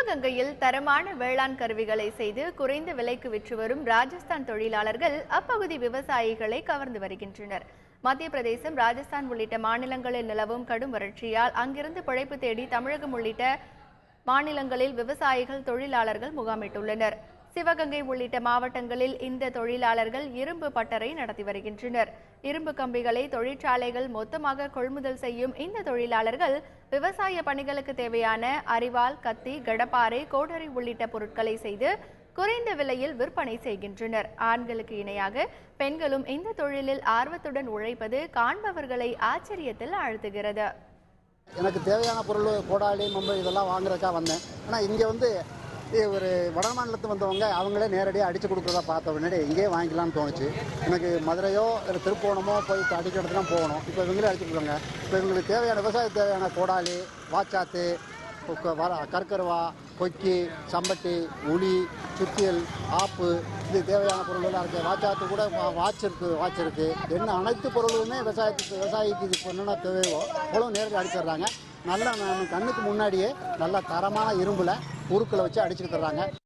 சிவகங்கையில் தரமான வேளாண் கருவிகளை செய்து குறைந்த விலைக்கு விற்று வரும் ராஜஸ்தான் தொழிலாளர்கள் அப்பகுதி விவசாயிகளை கவர்ந்து வருகின்றனர். மத்திய பிரதேசம், ராஜஸ்தான் உள்ளிட்ட மாநிலங்களில் நிலவும் கடும் வறட்சியால் அங்கிருந்து பிழைப்பு தேடி தமிழகம் உள்ளிட்ட மாநிலங்களில் விவசாயிகள், தொழிலாளர்கள் முகாமிட்டுள்ளனர். சிவகங்கை உள்ளிட்ட மாவட்டங்களில் இந்த தொழிலாளர்கள் இரும்பு பட்டறை நடத்தி வருகின்றனர். இரும்பு கம்பிகளை தொழிற்சாலைகள் மொத்தமாக கொள்முதல் செய்யும் இந்த தொழிலாளர்கள் விவசாய பணிகளுக்கு தேவையான அரிவாள், கத்தி, கடப்பாரை, கோடரி உள்ளிட்ட பொருட்களை செய்து குறைந்த விலையில் விற்பனை செய்கின்றனர். ஆண்களுக்கு இணையாக பெண்களும் இந்த தொழிலில் ஆர்வத்துடன் உழைப்பது காண்பவர்களை ஆச்சரியத்தில் ஆழ்த்துகிறது. எனக்கு தேவையான பொருள் கோடாலி, மம்பு இதெல்லாம் வாங்குறதுக்காக வந்தேன். ஆனால் இங்கே ஒரு வட மாநிலத்து வந்தவங்க அவங்களே நேரடியாக அடித்து கொடுக்குறதா பார்த்த உடனே இங்கேயே வாங்கிக்கலாம்னு தோணுச்சு. எனக்கு மதுரையோ இல்லை திருப்போணமோ போய் அடிக்கிறதுக்கு தான் போகணும். இப்போ இவங்களே அடிச்சு கொடுக்குறாங்க. இப்போ இவங்களுக்கு தேவையான விவசாயத்துக்கு தேவையான கோடாலி, வாச்சாத்து, கற்கருவா, கொக்கி, சம்பட்டி, உளி, சுத்தியல், ஆப்பு, இது தேவையான பொருள்லாம் இருக்குது. வாச்சாத்து கூட வாட்ச் இருக்குது. என்ன அனைத்து பொருளுமே விவசாயிக்கு இது என்னென்ன தேவையோ அவ்வளோ நேரடியாக அடிச்சிடுறாங்க. நல்லா கண்ணுக்கு முன்னாடியே நல்லா தரமான இரும்பில் உருக்களை வச்சு அடிச்சுட்டு தர்றாங்க.